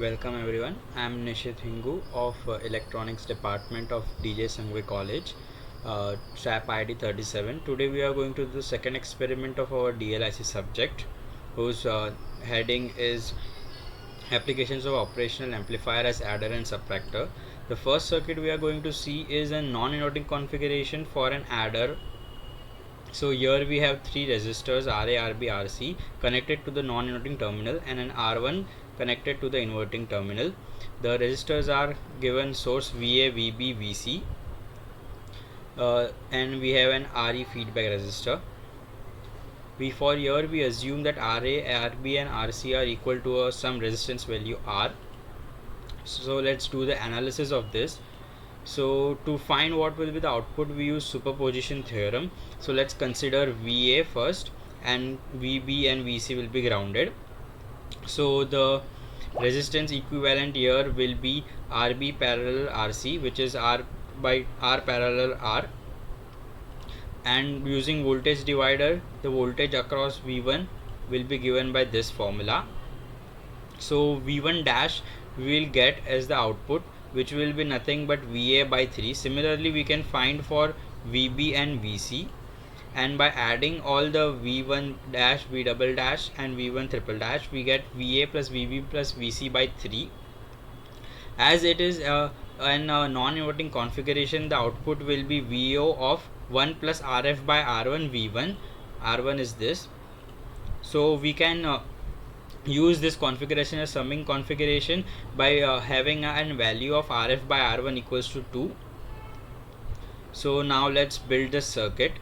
Welcome everyone. I am Nishit Hingu of Electronics Department of DJ Sangvi College, SAP ID 37. Today we are going to do the second experiment of our DLIC subject, whose heading is Applications of Operational Amplifier as Adder and Subtractor. The first circuit we are going to see is a non-inverting configuration for an adder. So here we have three resistors RA, RB, RC connected to the non-inverting terminal and an R1 connected to the inverting terminal. The resistors are given source VA, VB, VC, and we have an RE feedback resistor. For here we assume that RA, RB and RC are equal to some resistance value R. So let's do the analysis of this. So to find what will be the output, we use superposition theorem. So let's consider VA first, and VB and VC will be grounded. So the resistance equivalent here will be RB parallel RC, which is R by R parallel R. And using voltage divider, the voltage across V1 will be given by this formula. So V1 dash we will get as the output, which will be nothing but VA by 3. Similarly, we can find for VB and VC, and by adding all the V1 dash, V double dash and V1 triple dash, we get VA plus VB plus VC by 3. As it is in a non-inverting configuration, the output will be VO of 1 plus RF by R1 V1. R1 is this. So we can use this configuration as summing configuration by having a value of RF by R1 equals to 2. So now let's build the circuit.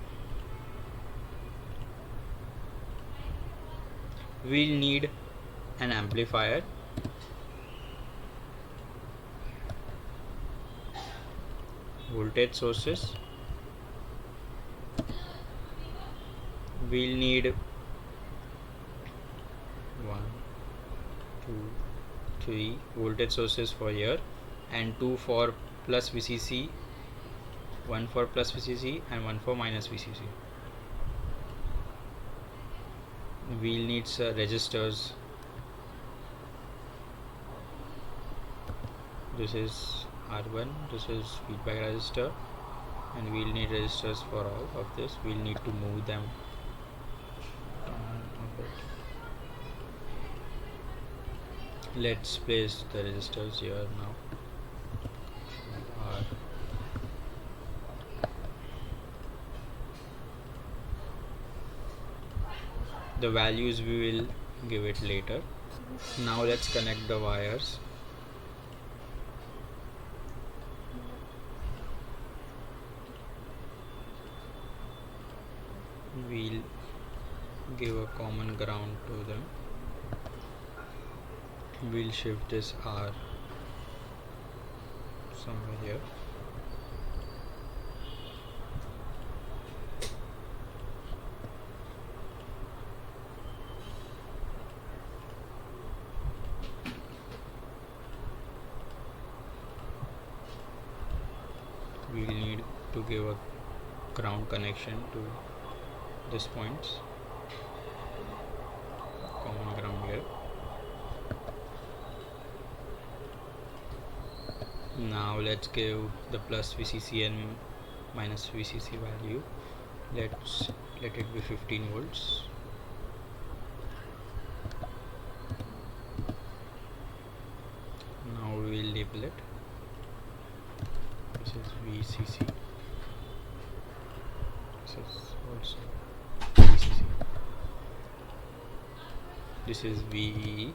We'll need an amplifier, voltage sources, we'll need 1, 2, 3 voltage sources for here, and 2 for plus VCC, 1 for plus VCC and 1 for minus VCC. We'll need resistors. This is R1, this is feedback resistor, and we'll need resistors for all of this. We'll need to move them a bit. Let's place the resistors here now. The values we will give it later. Now let's connect the wires. We'll give a common ground to them. We'll shift this R somewhere here. We'll need to give a ground connection to this points, common ground here. Now let's give the plus VCC and minus VCC value. Let it be 15 volts. Now we will label it. This is VCC. This is also VCC. This is VEE.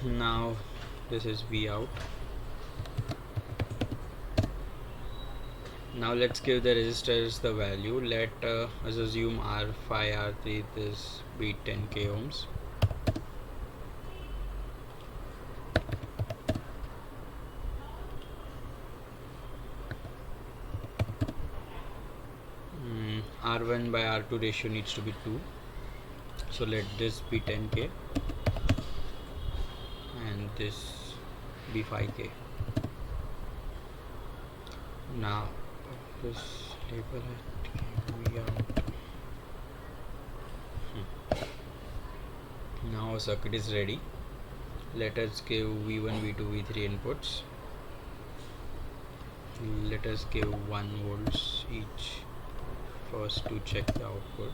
Now this is V out. Now let's give the resistors the value. Let us assume R5, R3 this be 10k ohms. R1 by R2 ratio needs to be 2, so let this be 10k and this be 5k. Now this label it V out. Now our circuit is ready. Let us give V1, V2, V3 inputs. Let us give 1 volts each first to check the output.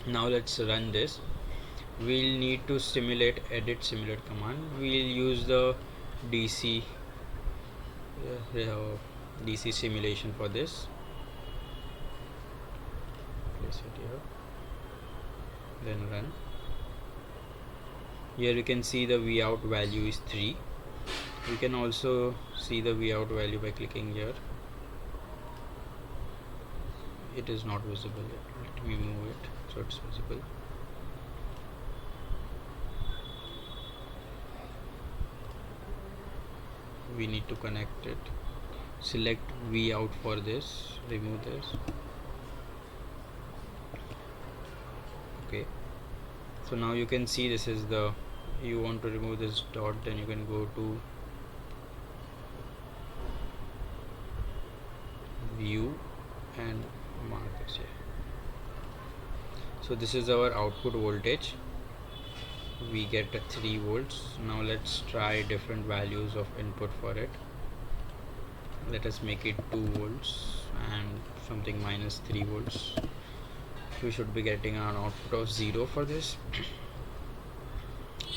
Now let's run this. We'll need to edit simulate command. We'll use the DC DC simulation for this. Place it here, then run. Here you can see the Vout value is 3. We can also see the Vout value by clicking here. It is not visible yet. Let me move it so it's visible. We need to connect it. Select Vout for this, remove this. Okay, so now you can see this is the, you want to remove this dot, then you can go to view and mark this here. So this is our output voltage. We get 3 volts. Now let's try different values of input for it. Let us make it 2 volts and something minus 3 volts. We should be getting an output of 0 for this.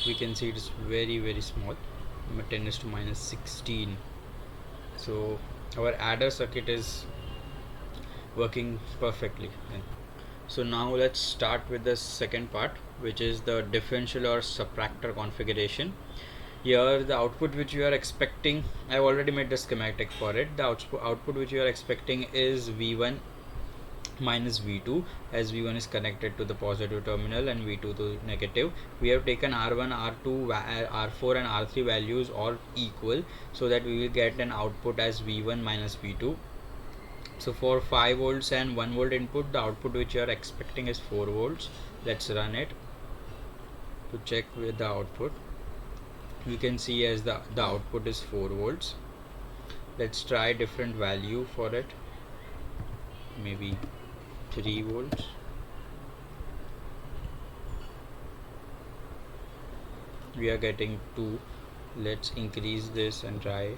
We can see it is very small, 10 is to minus 16. So our adder circuit is working perfectly. So now let's start with the second part, which is the differential or subtractor configuration. Here the output which you are expecting, I've already made the schematic for it. The output which you are expecting is V1 minus V2, as V1 is connected to the positive terminal and V2 to negative. We have taken R1, R2, R4 and R3 values all equal, so that we will get an output as V1 minus V2. So for 5 volts and 1 volt input, the output which you are expecting is 4 volts. Let's run it to check with the output. You can see as the output is 4 volts. Let's try different value for it, maybe 3 volts. We are getting 2. Let's increase this and try.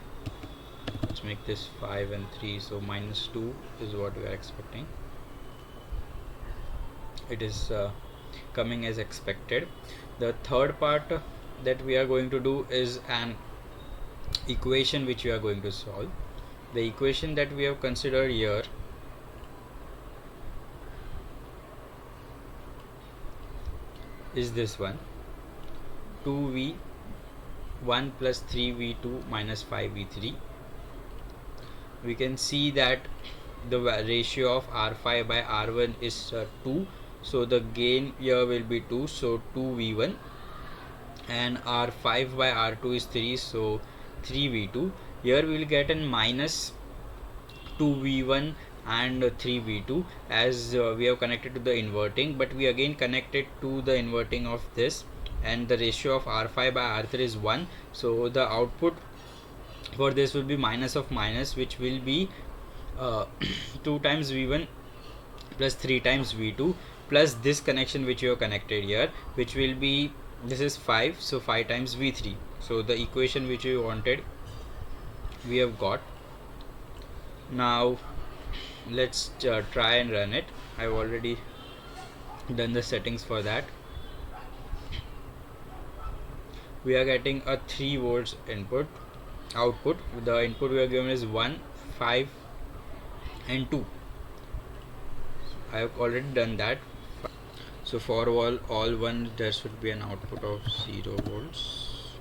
Let's make this 5 and 3, so minus 2 is what we are expecting. It is coming as expected. The third part that we are going to do is an equation which we are going to solve. The equation that we have considered here is this one: 2V1 plus 3V2 minus 5V3. We can see that the ratio of R5 by R1 is 2, so the gain here will be 2, so 2V1, and R5 by R2 is 3, so 3V2. Here we will get an minus 2V1 and 3V2, as we have connected to the inverting, but we again connected to the inverting of this, and the ratio of R5 by R3 is 1, so the output for this will be minus of minus, which will be 2 times V1 plus 3 times V2 plus this connection which you have connected here, which will be, this is 5, so 5 times V3. So the equation which you wanted we have got. Now let's try and run it. I've already done the settings for that. We are getting a 3 volts output. The input we are given is 1, 5 and 2. I have already done that. So for all 1 there should be an output of 0 volts.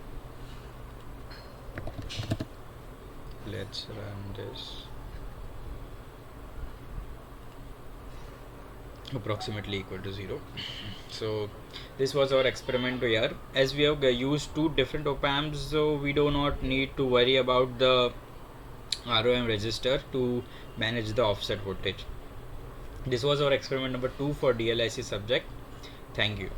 Let's run this. approximately equal to 0. So this was our experiment here. As we have used two different op amps, so we do not need to worry about the ROM register to manage the offset voltage. This was our experiment number 2 for DLIC subject. Thank you.